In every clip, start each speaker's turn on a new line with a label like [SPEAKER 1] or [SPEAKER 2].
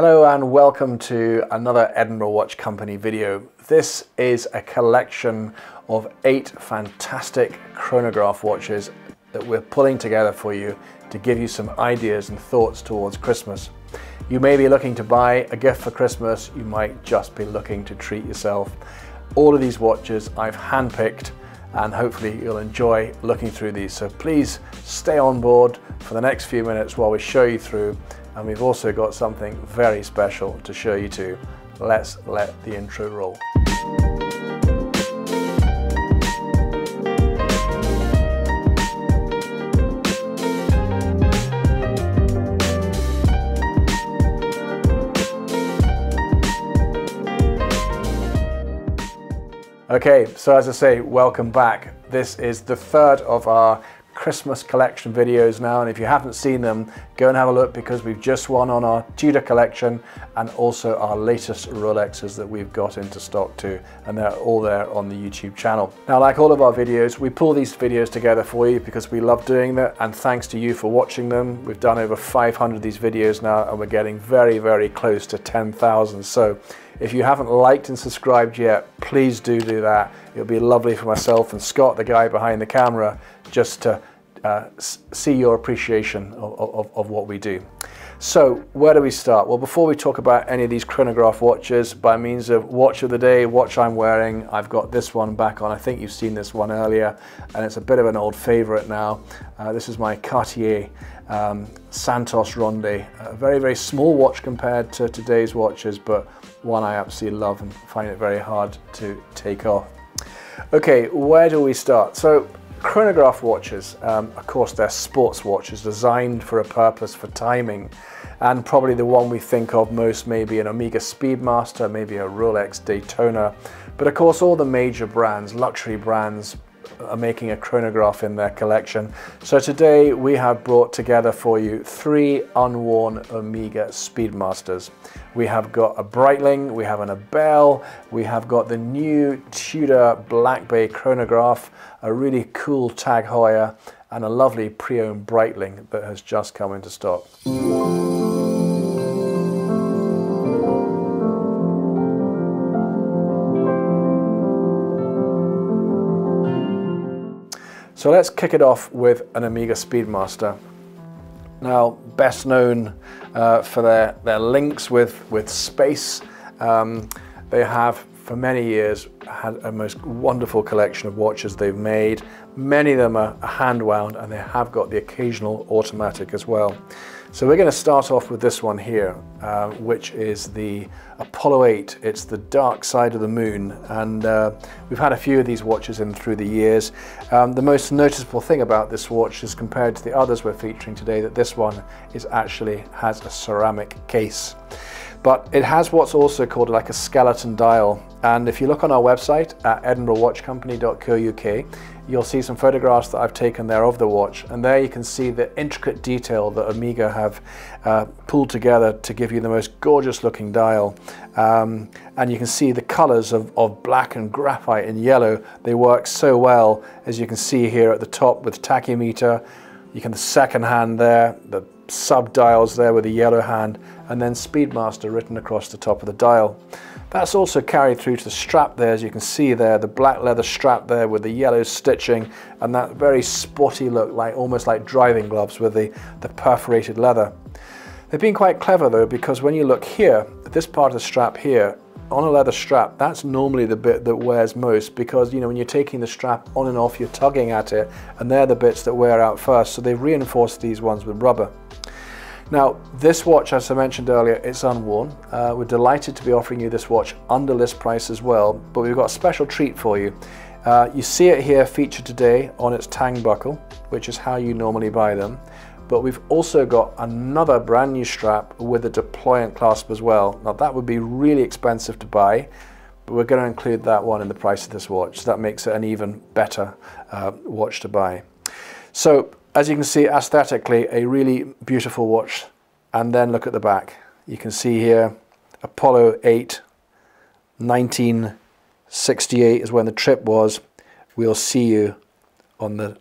[SPEAKER 1] Hello and welcome to another Edinburgh Watch Company video. This is a collection of 8 fantastic chronograph watches that we're pulling together for you to give you some ideas and thoughts towards Christmas. You may be looking to buy a gift for Christmas, you might just be looking to treat yourself. All of these watches I've handpicked and hopefully you'll enjoy looking through these. So please stay on board for the next few minutes while we show you through. And we've also got something very special to show you too. Let's let the intro roll. Okay, so as I say, welcome back. This is the third of our Christmas collection videos now, and if you haven't seen them, go and have a look because we've just won on our Tudor collection and also our latest Rolexes that we've got into stock too, and they're all there on the YouTube channel. Now, like all of our videos, we pull these videos together for you because we love doing that, and thanks to you for watching them. We've done over 500 of these videos now and we're getting very close to 10,000. So if you haven't liked and subscribed yet, please do that. It'll be lovely for myself and Scott, the guy behind the camera, just to see your appreciation of what we do. So where do we start? Well, before we talk about any of these chronograph watches, by means of watch of the day, watch I'm wearing, I've got this one back on. I think you've seen this one earlier, and it's a bit of an old favorite now. This is my Cartier Santos Ronde. A very small watch compared to today's watches, but one I absolutely love and find it very hard to take off. Okay, where do we start? So chronograph watches, of course, they're sports watches designed for a purpose, for timing, and probably the one we think of most maybe an Amiga Speedmaster, maybe a Rolex Daytona, but of course all the major brands, luxury brands, are making a chronograph in their collection. So today we have brought together for you 3 unworn Amiga Speedmasters. We have got a Breitling, we have an Ebel, we have got the new Tudor Black Bay chronograph, a really cool Tag Heuer, and a lovely pre-owned Breitling that has just come into stock. So let's kick it off with an Amiga Speedmaster. Now, best known for their links with space. They have for many years had a most wonderful collection of watches they've made. Many of them are hand wound, and they have got the occasional automatic as well. So we're going to start off with this one here, which is the Apollo 8. It's the dark side of the moon, and we've had a few of these watches in through the years. The most noticeable thing about this watch is, compared to the others we're featuring today, that this one actually has a ceramic case. But it has what's also called like a skeleton dial, and if you look on our website at edinburghwatchcompany.co.uk, you'll see some photographs that I've taken there of the watch, and there you can see the intricate detail that Amiga have pulled together to give you the most gorgeous looking dial. And you can see the colors of black and graphite and yellow. They work so well, as you can see here at the top with tachymeter. You can the second hand there, the sub dials there with the yellow hand, and then Speedmaster written across the top of the dial. That's also carried through to the strap there, as you can see there, the black leather strap there with the yellow stitching and that very sporty look, like almost like driving gloves with the perforated leather. They've been quite clever though, because when you look here, at this part of the strap here, on a leather strap, that's normally the bit that wears most, because you know when you're taking the strap on and off, you're tugging at it, and they're the bits that wear out first. So they've reinforced these ones with rubber. Now, this watch, as I mentioned earlier, it's unworn. We're delighted to be offering you this watch under list price as well, but we've got a special treat for you. You see it here featured today on its tang buckle, which is how you normally buy them. But we've also got another brand new strap with a deployant clasp as well. Now that would be really expensive to buy, but we're going to include that one in the price of this watch. So that makes it an even better watch to buy. So as you can see, aesthetically, a really beautiful watch. And then look at the back. You can see here, Apollo 8, 1968 is when the trip was. We'll see you on the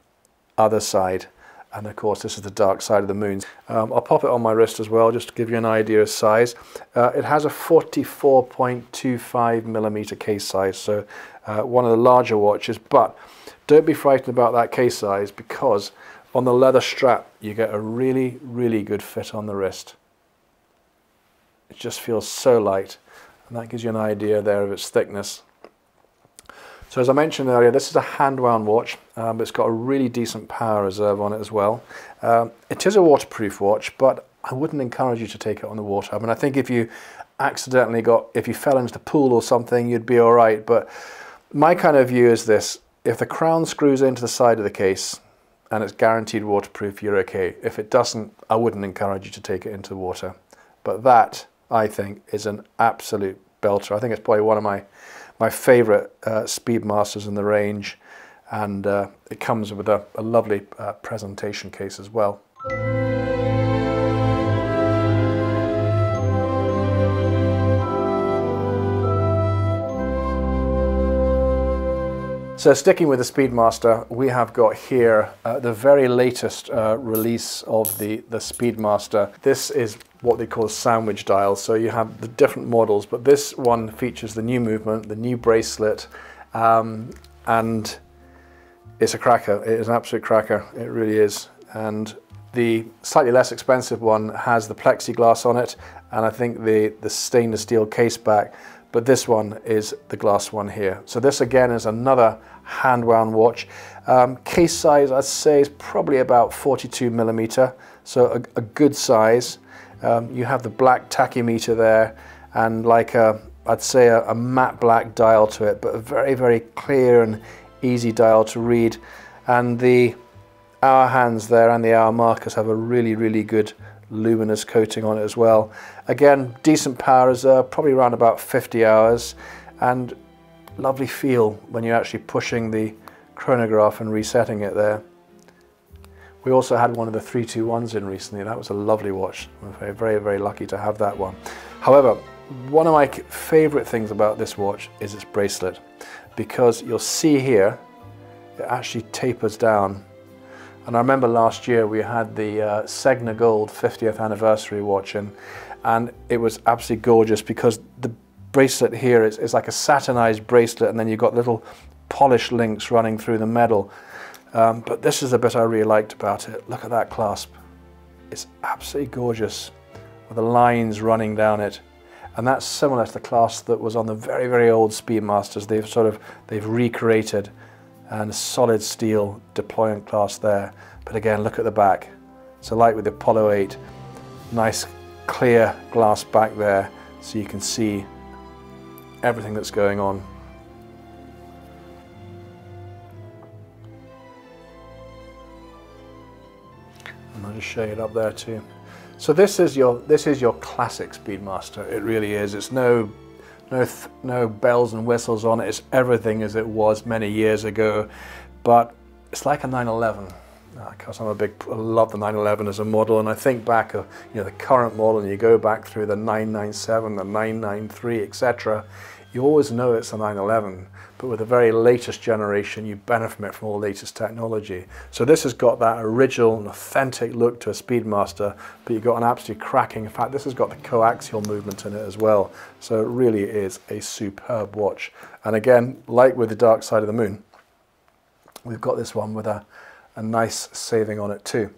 [SPEAKER 1] other side. And of course, this is the dark side of the moon. I'll pop it on my wrist as well, just to give you an idea of size. It has a 44.25mm case size, so one of the larger watches, but don't be frightened about that case size, because on the leather strap, you get a really, really good fit on the wrist. It just feels so light, and that gives you an idea there of its thickness. So as I mentioned earlier, this is a hand-wound watch, but it's got a really decent power reserve on it as well. It is a waterproof watch, but I wouldn't encourage you to take it on the water. I mean, I think if you accidentally if you fell into the pool or something, you'd be all right. But my kind of view is this: if the crown screws into the side of the case and it's guaranteed waterproof, you're okay. If it doesn't, I wouldn't encourage you to take it into the water. But that, I think, is an absolute belter. I think it's probably one of my favourite Speedmasters in the range, and it comes with a lovely presentation case as well. So sticking with the Speedmaster, we have got here the very latest release of the Speedmaster. This is what they call sandwich dials. So you have the different models, but this one features the new movement, the new bracelet, and it's a cracker. It is an absolute cracker. It really is. And the slightly less expensive one has the plexiglass on it, and I think the stainless steel case back. But this one is the glass one here. So this again is another hand-wound watch. Case size, I'd say, is probably about 42mm, so a good size. You have the black tachymeter there, and like I'd say a matte black dial to it, but a very, very clear and easy dial to read. And the hour hands there and the hour markers have a really, really good luminous coating on it as well. Again, decent power reserve, probably around about 50 hours, and lovely feel when you're actually pushing the chronograph and resetting it there. We also had one of the 321s in recently. That was a lovely watch. I'm very, very, very lucky to have that one. However, one of my favorite things about this watch is its bracelet, because you'll see here it actually tapers down. And I remember last year we had the Segna Gold 50th anniversary watch in, and it was absolutely gorgeous because the bracelet here is like a satinized bracelet, and then you've got little polished links running through the metal. But this is the bit I really liked about it. Look at that clasp. It's absolutely gorgeous with the lines running down it. And that's similar to the clasp that was on the very, very old Speedmasters. They've recreated, and a solid steel deployment clasp there. But again, look at the back. So like with the Apollo 8, nice clear glass back there, so you can see everything that's going on. And I'll just show you it up there too. So this is your classic Speedmaster. It really is. It's no bells and whistles on it. It's everything as it was many years ago, but it's like a 911. Because I love the 911 as a model, and I think back of the current model, and you go back through the 997, the 993, etc. You always know it's a 911, but with the very latest generation, you benefit from all the latest technology. So this has got that original and authentic look to a Speedmaster, but you've got an absolutely cracking. In fact, this has got the coaxial movement in it as well. So it really is a superb watch. And again, like with the Dark Side of the Moon, we've got this one with a nice saving on it too.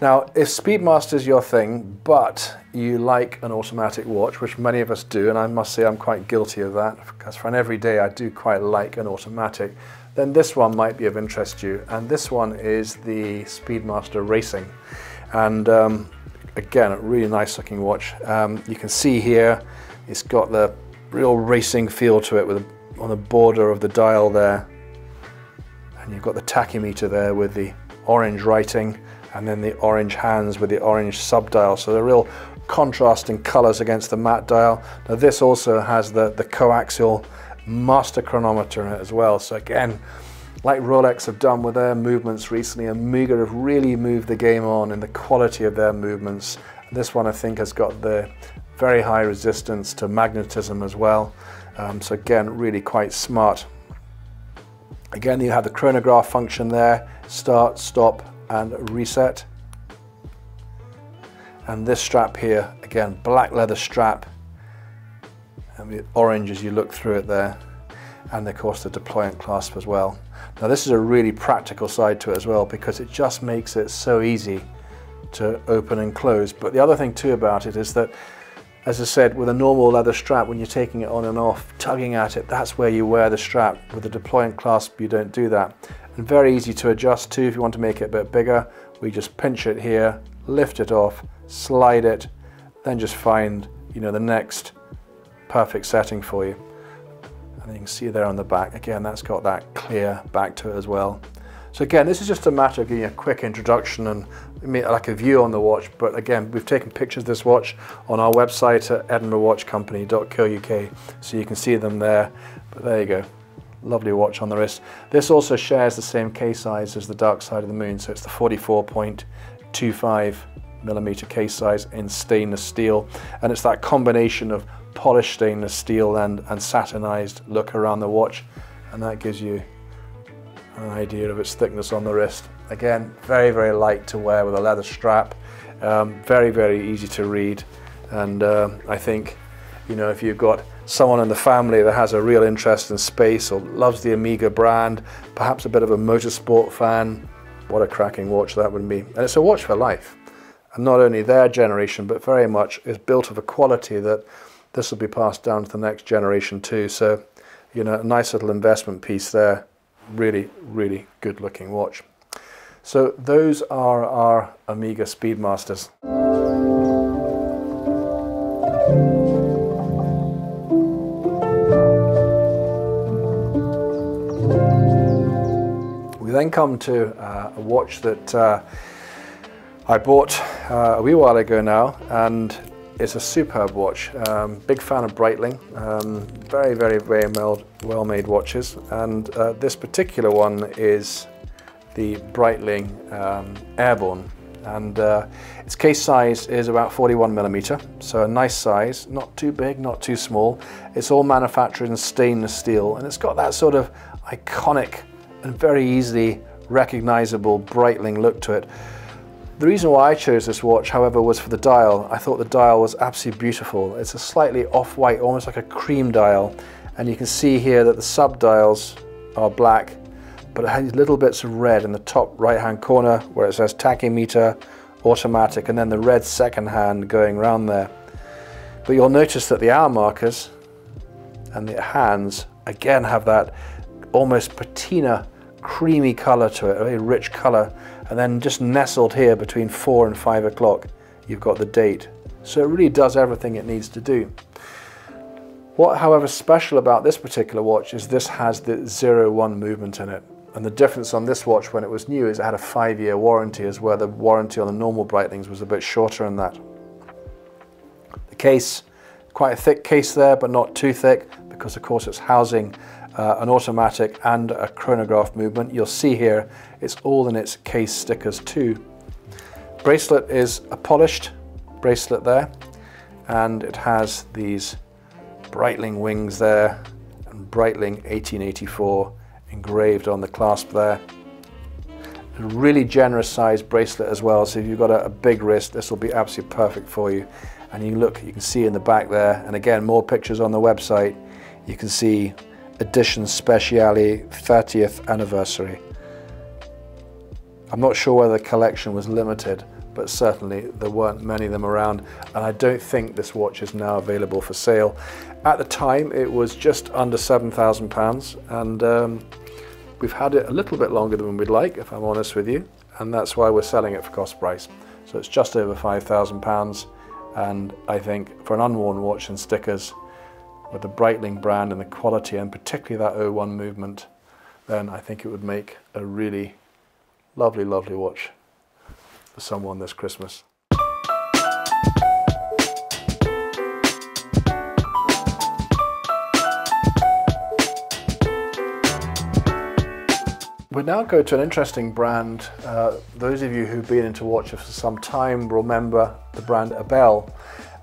[SPEAKER 1] Now, if Speedmaster is your thing, but you like an automatic watch, which many of us do, and I must say I'm quite guilty of that, because for an everyday I do quite like an automatic, then this one might be of interest to you. And this one is the Speedmaster Racing. And again, a really nice looking watch. You can see here, it's got the real racing feel to it on the border of the dial there. And you've got the tachymeter there with the orange writing, and then the orange hands with the orange subdial. So the real contrasting colors against the matte dial. Now this also has the coaxial master chronometer in it as well. So again, like Rolex have done with their movements recently, Amiga have really moved the game on in the quality of their movements. This one I think has got the very high resistance to magnetism as well. So again, really quite smart. Again, you have the chronograph function there, start, stop, and reset. And this strap here, again, black leather strap, and the orange as you look through it there, and of course the deployant clasp as well. Now this is a really practical side to it as well, because it just makes it so easy to open and close. But the other thing too about it is that, as I said, with a normal leather strap, when you're taking it on and off, tugging at it, that's where you wear the strap. With the deployant clasp, you don't do that. And very easy to adjust too. If you want to make it a bit bigger, we just pinch it here, lift it off, slide it, then just find, you know, the next perfect setting for you. And you can see there on the back, again, that's got that clear back to it as well. So again, this is just a matter of giving you a quick introduction and like a view on the watch. But again, we've taken pictures of this watch on our website at edinburghwatchcompany.co.uk, so you can see them there. But there you go, lovely watch on the wrist. This also shares the same case size as the Dark Side of the Moon, so it's the 44.25mm case size in stainless steel, and it's that combination of polished stainless steel and satinized look around the watch, and that gives you an idea of its thickness on the wrist. Again, very, very light to wear with a leather strap, very, very easy to read, and I think, you know, if you've got someone in the family that has a real interest in space or loves the Amiga brand, perhaps a bit of a motorsport fan, what a cracking watch that would be. And it's a watch for life, and not only their generation, but very much is built of a quality that this will be passed down to the next generation too. So, you know, a nice little investment piece there. Really, really good looking watch. So those are our Amiga Speedmasters. We then come to a watch that I bought a wee while ago now, and it's a superb watch. Big fan of Breitling. Very, very, very well-made watches. And this particular one is the Breitling Airborne. And its case size is about 41mm, so a nice size, not too big, not too small. It's all manufactured in stainless steel, and it's got that sort of iconic and very easily recognizable Breitling look to it. The reason why I chose this watch, however, was for the dial. I thought the dial was absolutely beautiful. It's a slightly off-white, almost like a cream dial, and you can see here that the sub-dials are black, but it has little bits of red in the top right-hand corner where it says tachymeter, automatic, and then the red second hand going around there. But you'll notice that the hour markers and the hands again have that almost patina creamy color to it, a very rich color, and then just nestled here between 4 and 5 o'clock you've got the date. So it really does everything it needs to do. What, however, special about this particular watch is this has the 0-1 movement in it. And the difference on this watch when it was new is it had a 5-year warranty, as where the warranty on the normal Breitlings was a bit shorter than that. The case, quite a thick case there, but not too thick, because of course it's housing an automatic and a chronograph movement. You'll see here it's all in its case stickers too. Bracelet is a polished bracelet there, and it has these Breitling wings there and Breitling 1884 engraved on the clasp there. A really generous sized bracelet as well, so if you've got a big wrist, this will be absolutely perfect for you. And you look, you can see in the back there, and again more pictures on the website, you can see Edition Speciale 30th anniversary. I'm not sure whether the collection was limited, but certainly there weren't many of them around, and I don't think this watch is now available for sale. At the time it was just under £7,000, and we've had it a little bit longer than we'd like, if I'm honest with you, and that's why we're selling it for cost price. So it's just over £5,000, and I think for an unworn watch and stickers with the Breitling brand and the quality, and particularly that 0-1 movement, then I think it would make a really lovely, lovely watch for someone this Christmas. We now go to an interesting brand. Those of you who've been into watches for some time remember the brand Ebel.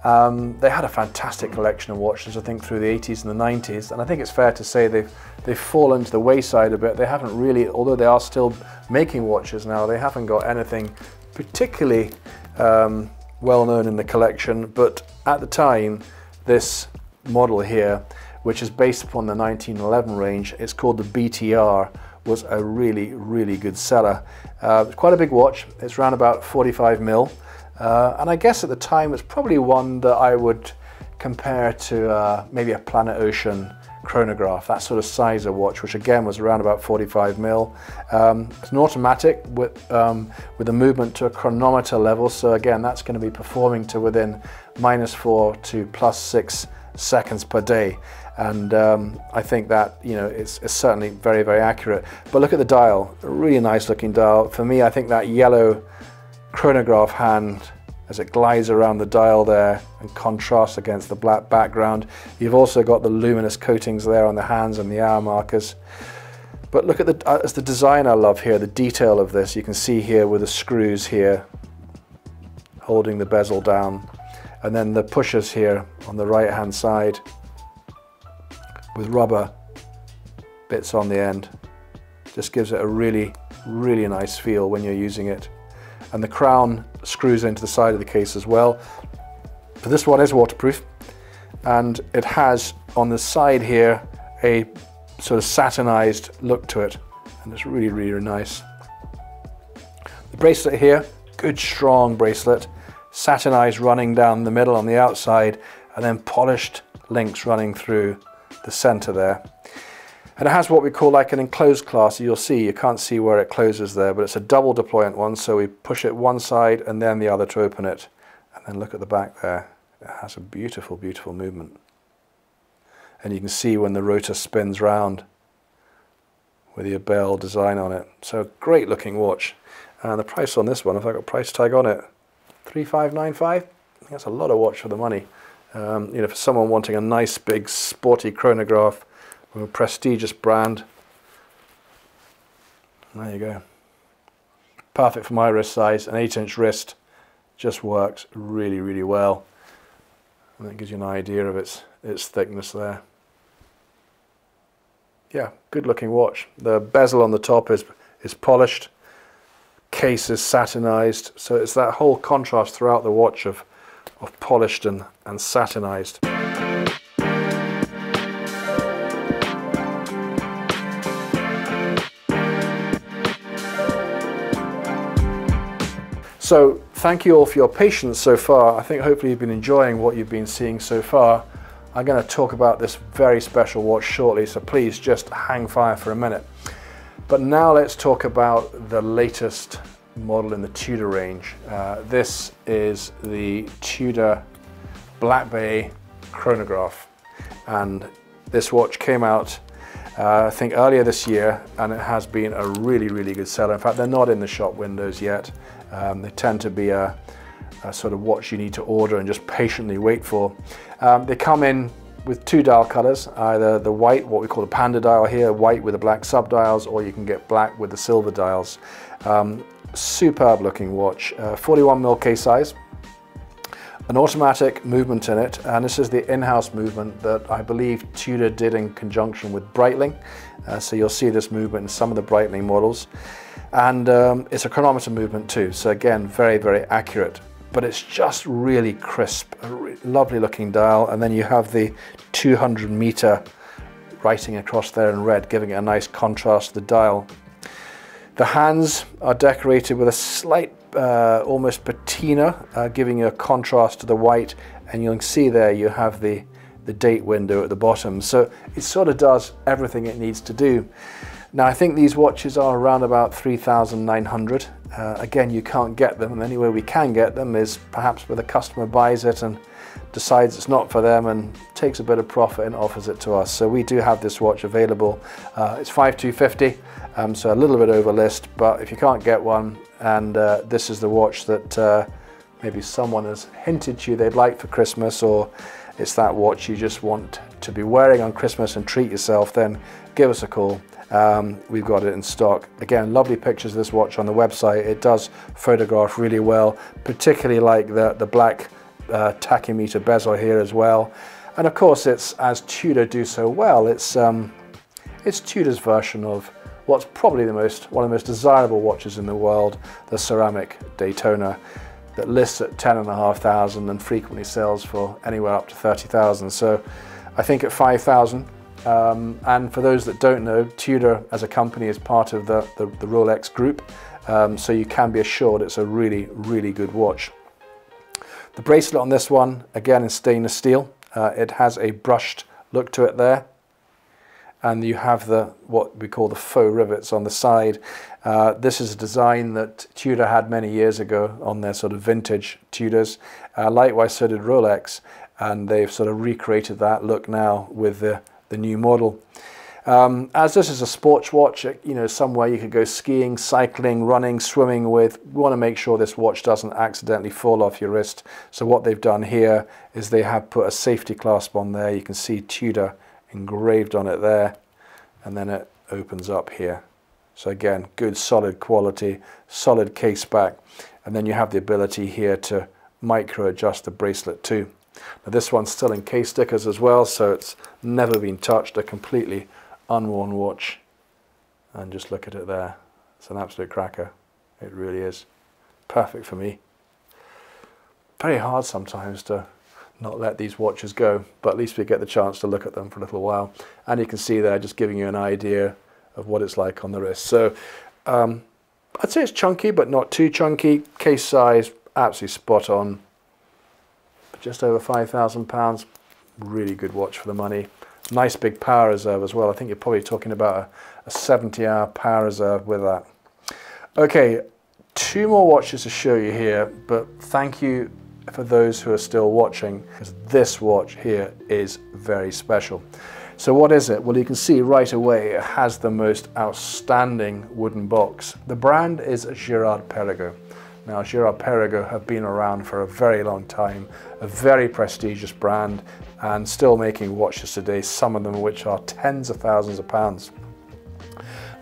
[SPEAKER 1] They had a fantastic collection of watches, I think, through the 80s and the 90s, and I think it's fair to say they've fallen to the wayside a bit. They haven't really, although they are still making watches now, they haven't got anything particularly well known in the collection. But at the time, this model here, which is based upon the 1911 range, it's called the BTR, was a really, really good seller. It's quite a big watch. It's around about 45 mil. And I guess at the time it's probably one that I would compare to maybe a Planet Ocean chronograph, that sort of size of watch, which again was around about 45 mil. It's an automatic with a movement to a chronometer level, so again that's going to be performing to within -4 to +6 seconds per day. And I think that, you know, it's certainly very, very accurate. But look at the dial, a really nice looking dial. For me, I think that yellow chronograph hand as it glides around the dial there and contrasts against the black background. You've also got the luminous coatings there on the hands and the hour markers. But look at the design I love here, the detail of this. You can see here with the screws here holding the bezel down, and then the pushers here on the right hand side with rubber bits on the end. Just gives it a really, really nice feel when you're using it. And the crown screws into the side of the case as well. But this one is waterproof, and it has on the side here a sort of satinized look to it, and it's really, really nice. The bracelet here, good strong bracelet, satinized running down the middle on the outside, and then polished links running through the center there. And it has what we call like an enclosed clasp. You'll see, you can't see where it closes there, but it's a double deployant one, so we push it one side and then the other to open it. And then look at the back there. It has a beautiful, beautiful movement. And you can see when the rotor spins round with the Ebel design on it. So great looking watch. And the price on this one, if I got a price tag on it, 3,595. I think that's a lot of watch for the money. You know, for someone wanting a nice big sporty chronograph from a prestigious brand, there you go. Perfect for my wrist size. An 8-inch wrist just works really, really well. And that gives you an idea of its thickness there. Yeah, good looking watch. The bezel on the top is polished, case is satinized, so it's that whole contrast throughout the watch of polished and satinized. So thank you all for your patience so far. I think hopefully you've been enjoying what you've been seeing so far. I'm going to talk about this very special watch shortly, so please just hang fire for a minute. But now let's talk about the latest model in the Tudor range. This is the Tudor Black Bay chronograph, and this watch came out I think earlier this year, and it has been a really, really good seller. In fact, they're not in the shop windows yet. They tend to be a sort of watch you need to order and just patiently wait for. They come in with two dial colors, either the white, what we call the panda dial here, white with the black sub-dials, or you can get black with the silver dials. Superb looking watch, 41mm case size, an automatic movement in it, and this is the in-house movement that I believe Tudor did in conjunction with Breitling. So you'll see this movement in some of the Breitling models. And it's a chronometer movement too, so again, very, very accurate. But it's just really crisp, a lovely looking dial, and then you have the 200-meter writing across there in red, giving it a nice contrast to the dial. The hands are decorated with a slight, almost patina, giving you a contrast to the white, and you'll see there you have the date window at the bottom. So it sort of does everything it needs to do. Now I think these watches are around about 3,900. Again, you can't get them, and the only way we can get them is perhaps where the customer buys it and decides it's not for them and takes a bit of profit and offers it to us. So we do have this watch available. It's 5,250, so a little bit over list, but if you can't get one, and this is the watch that maybe someone has hinted to you they'd like for Christmas, or it's that watch you just want to be wearing on Christmas and treat yourself, then give us a call. We've got it in stock. Again, lovely pictures of this watch on the website. It does photograph really well, particularly like the black tachymeter bezel here as well. And of course, it's, as Tudor do so well, it's Tudor's version of what's probably one of the most desirable watches in the world, the ceramic Daytona, that lists at 10,500 and frequently sells for anywhere up to 30,000. So I think at 5,000, and for those that don't know, Tudor as a company is part of the Rolex group, so you can be assured it's a really, really good watch. The bracelet on this one, again in stainless steel, it has a brushed look to it there. And you have what we call the faux rivets on the side. This is a design that Tudor had many years ago on their sort of vintage Tudors. Likewise, so did Rolex, and they've sort of recreated that look now with the new model. As this is a sports watch, you know, somewhere you could go skiing, cycling, running, swimming with. We want to make sure this watch doesn't accidentally fall off your wrist. So what they've done here is they have put a safety clasp on there. You can see Tudor engraved on it there, and then it opens up here. So again, good solid quality, solid case back, and then you have the ability here to micro adjust the bracelet too. Now this one's still in case stickers as well, so it's never been touched, a completely unworn watch. And just look at it there, it's an absolute cracker. It really is perfect for me. Very hard sometimes to not let these watches go, but at least we get the chance to look at them for a little while. And you can see there, just giving you an idea of what it's like on the wrist. So I'd say it's chunky, but not too chunky. Case size, absolutely spot on. Just over £5,000, really good watch for the money. Nice big power reserve as well. I think you're probably talking about a 70-hour power reserve with that. Okay, two more watches to show you here, but thank you for those who are still watching, because this watch here is very special. So what is it? Well, you can see right away it has the most outstanding wooden box. The brand is Girard-Perregaux. Now, Girard-Perregaux have been around for a very long time, a very prestigious brand, and still making watches today, some of them which are tens of thousands of pounds.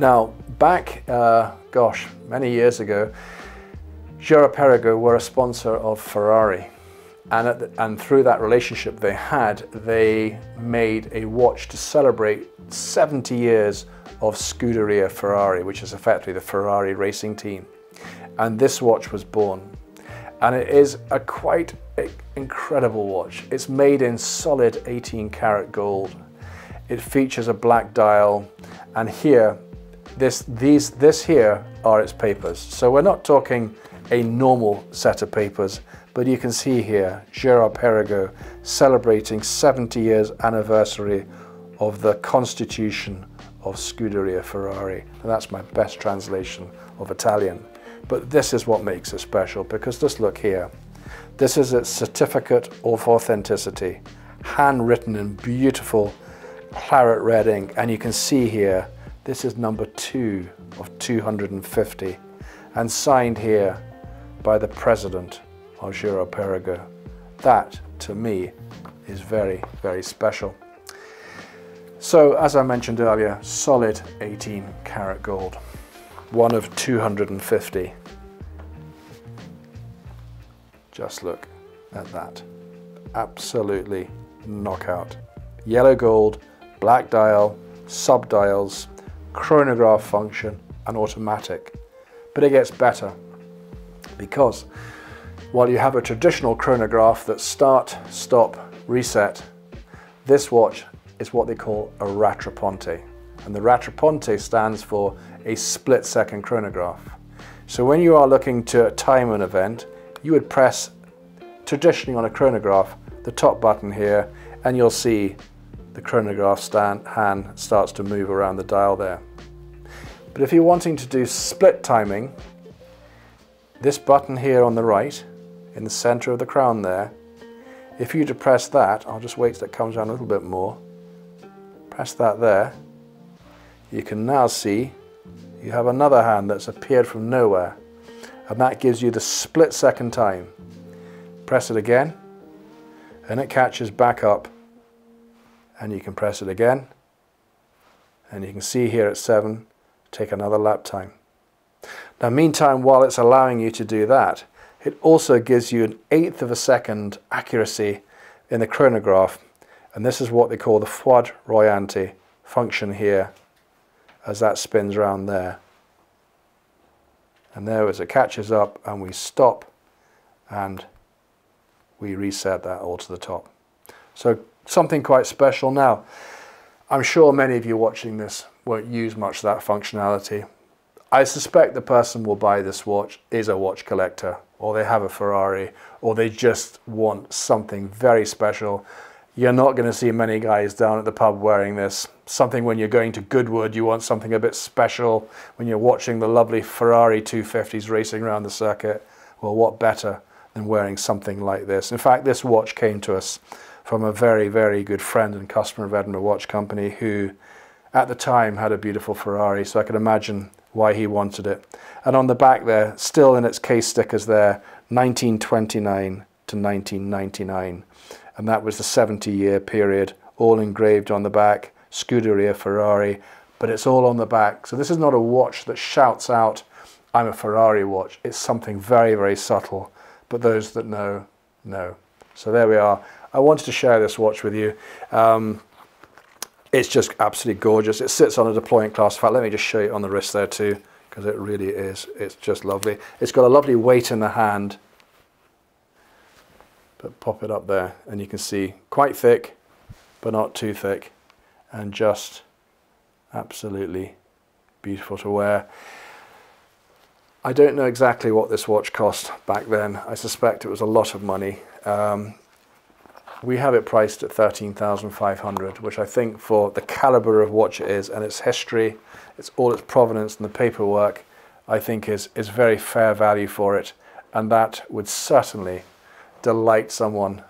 [SPEAKER 1] Now, back, gosh, many years ago, Girard-Perregaux were a sponsor of Ferrari, and through that relationship they made a watch to celebrate 70 years of Scuderia Ferrari, which is effectively the Ferrari racing team. And this watch was born, and it is a quite incredible watch. It's made in solid 18 karat gold. It features a black dial, and here, this here are its papers. So we're not talking a normal set of papers, but you can see here Girard-Perregaux celebrating 70 years anniversary of the constitution of Scuderia Ferrari. And that's my best translation of Italian. But this is what makes it special, because just look here. This is its certificate of authenticity, handwritten in beautiful claret red ink, and you can see here this is number 2 of 250 and signed here by the president of Girard-Perregaux. That, to me, is very, very special. So, as I mentioned earlier, solid 18 karat gold, one of 250. Just look at that. Absolutely knockout. Yellow gold, black dial, sub dials, chronograph function, and automatic. But it gets better, because while you have a traditional chronograph that start, stop, reset, this watch is what they call a rattrapante. And the rattrapante stands for a split-second chronograph. So when you are looking to time an event, you would press, traditionally on a chronograph, the top button here, and you'll see the chronograph hand starts to move around the dial there. But if you're wanting to do split timing, this button here on the right, in the center of the crown there, if you depress that, I'll just wait till it comes down a little bit more, press that there, you can now see you have another hand that's appeared from nowhere, and that gives you the split-second time. Press it again, and it catches back up, and you can press it again, and you can see here at 7, take another lap time. Now meantime, while it's allowing you to do that, It also gives you an 1/8 of a second accuracy in the chronograph, and this is what they call the foudroyante function here, as that spins around there. And there as it catches up and we stop and we reset that all to the top. So something quite special. Now, I'm sure many of you watching this won't use much of that functionality. I suspect the person who will buy this watch is a watch collector, or they have a Ferrari, or they just want something very special. You're not going to see many guys down at the pub wearing this. Something when you're going to Goodwood, you want something a bit special. When you're watching the lovely Ferrari 250s racing around the circuit, well, what better than wearing something like this? In fact, this watch came to us from a very, very good friend and customer of Edinburgh Watch Company who at the time had a beautiful Ferrari, so I can imagine why he wanted it. And on the back there, still in its case stickers there, 1929 to 1999. And that was the 70-year period, all engraved on the back, Scuderia Ferrari, but it's all on the back. So this is not a watch that shouts out, I'm a Ferrari watch. It's something very, very subtle, but those that know, know. So there we are. I wanted to share this watch with you. It's just absolutely gorgeous. It sits on a deployment class. In fact, let me just show you on the wrist there too, because it really is. It's just lovely. It's got a lovely weight in the hand. But pop it up there and you can see quite thick, but not too thick, and just absolutely beautiful to wear. I don't know exactly what this watch cost back then. I suspect it was a lot of money. We have it priced at 13,500, which I think for the caliber of watch it is and its history, it's all its provenance and the paperwork, I think is very fair value for it. And that would certainly delight someone.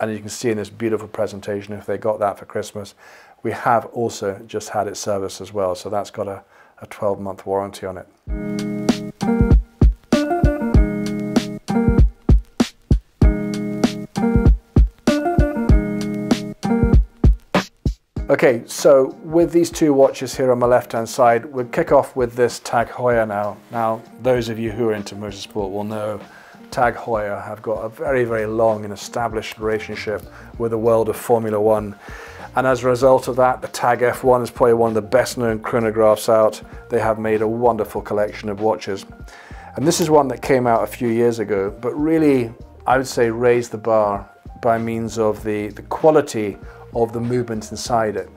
[SPEAKER 1] And you can see in this beautiful presentation, if they got that for Christmas, we have also just had it serviced as well. So that's got a 12-month warranty on it. Okay, so with these two watches here on my left-hand side, we'll kick off with this Tag Heuer now. Now, those of you who are into motorsport will know Tag Heuer have got a very, very long and established relationship with the world of Formula One. And as a result of that, the Tag F1 is probably one of the best known chronographs out. They have made a wonderful collection of watches. And this is one that came out a few years ago, but really, I would say raised the bar by means of the quality of the movement inside it.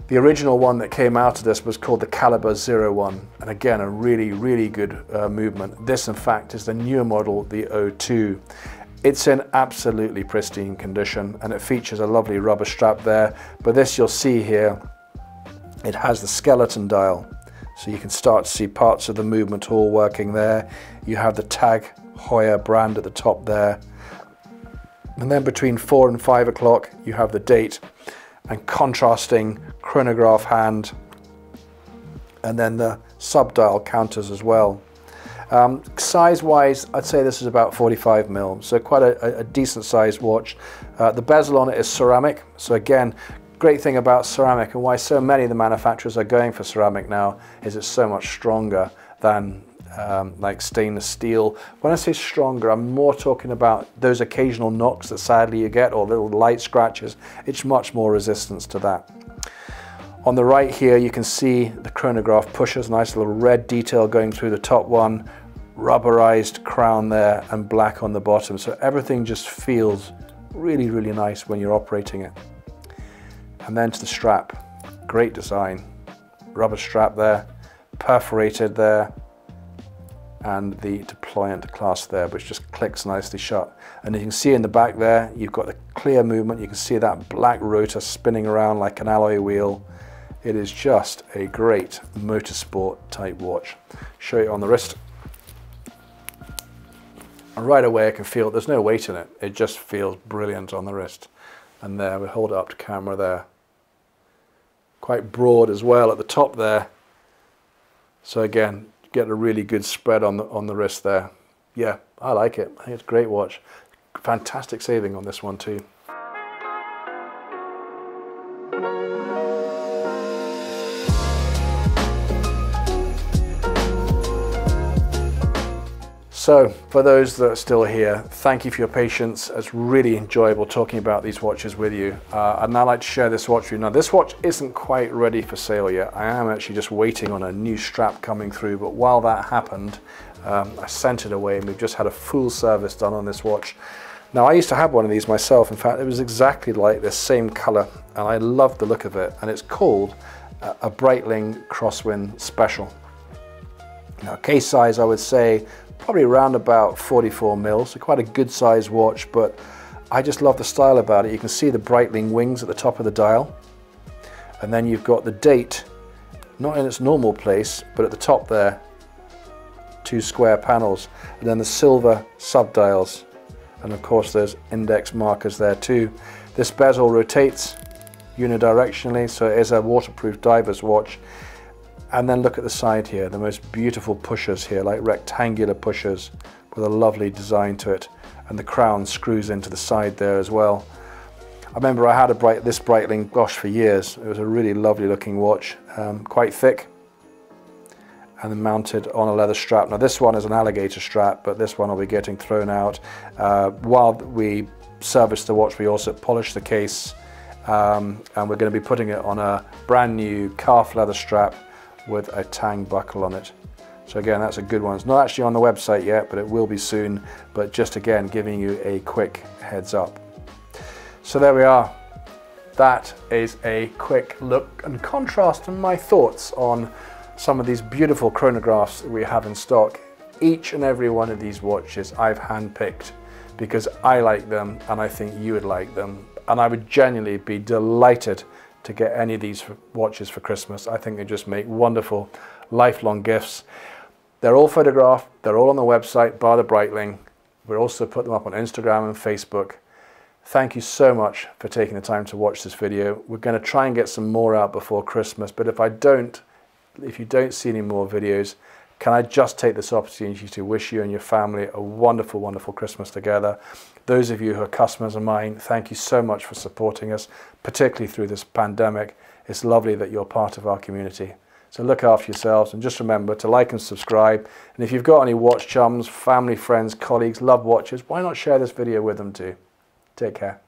[SPEAKER 1] The original one that came out of this was called the Caliber 01, and again a really, really good movement. This in fact is the newer model, the 02. It's in absolutely pristine condition and it features a lovely rubber strap there, but this you'll see here, it has the skeleton dial, so you can start to see parts of the movement all working there. You have the Tag Heuer brand at the top there. And then between 4 and 5 o'clock, you have the date and contrasting chronograph hand, and then the sub-dial counters as well. Size-wise, I'd say this is about 45mm, so quite a decent sized watch. The bezel on it is ceramic, so again, great thing about ceramic and why so many of the manufacturers are going for ceramic now is it's so much stronger than like stainless steel. When I say stronger, I'm more talking about those occasional knocks that sadly you get or little light scratches. It's much more resistance to that. On the right here you can see the chronograph pushers, nice little red detail going through the top one, rubberized crown there and black on the bottom, so everything just feels really, really nice when you're operating it. And then to the strap, great design, rubber strap there, perforated there, and the deployment clasp there, which just clicks nicely shut. And you can see in the back there, you've got the clear movement. You can see that black rotor spinning around like an alloy wheel. It is just a great motorsport type watch. Show you on the wrist. And right away I can feel there's no weight in it. It just feels brilliant on the wrist. And there, we hold it up to camera there. Quite broad as well at the top there. So again, get a really good spread on the wrist there. Yeah, I like it. I think it's a great watch. Fantastic saving on this one too. So for those that are still here, thank you for your patience. It's really enjoyable talking about these watches with you. I'd now like to share this watch with you. Now this watch isn't quite ready for sale yet. I am actually just waiting on a new strap coming through, but while that happened, I sent it away and we've just had a full service done on this watch. Now I used to have one of these myself. In fact, it was exactly like this, same color, and I loved the look of it. And it's called a Breitling Crosswind Special. Now case size, I would say probably around about 44 mil, so quite a good size watch, but I just love the style about it. You can see the Breitling wings at the top of the dial, and then you've got the date, not in its normal place, but at the top there, 2 square panels, and then the silver sub-dials, and of course there's index markers there too. This bezel rotates unidirectionally, so it is a waterproof diver's watch. And then look at the side here, the most beautiful pushers here, like rectangular pushers with a lovely design to it. And the crown screws into the side there as well. I remember I had this Breitling, gosh, for years. It was a really lovely looking watch, quite thick, and then mounted on a leather strap. Now this one is an alligator strap, but this one will be getting thrown out. While we service the watch, we also polish the case, and we're going to be putting it on a brand new calf leather strap with a tang buckle on it. So again, that's a good one. It's not actually on the website yet, but it will be soon. But just again, giving you a quick heads up. So there we are. That is a quick look and contrast to my thoughts on some of these beautiful chronographs that we have in stock. Each and every one of these watches I've handpicked because I like them and I think you would like them. And I would genuinely be delighted to get any of these watches for Christmas. I think they just make wonderful lifelong gifts. They're all photographed, they're all on the website, bar the Breitling. We'll also put them up on Instagram and Facebook. Thank you so much for taking the time to watch this video. We're going to try and get some more out before Christmas, but if you don't see any more videos, can I just take this opportunity to wish you and your family a wonderful, wonderful Christmas together. Those of you who are customers of mine, thank you so much for supporting us, particularly through this pandemic. It's lovely that you're part of our community. So look after yourselves and just remember to like and subscribe. And if you've got any watch chums, family, friends, colleagues, love watches, why not share this video with them too? Take care.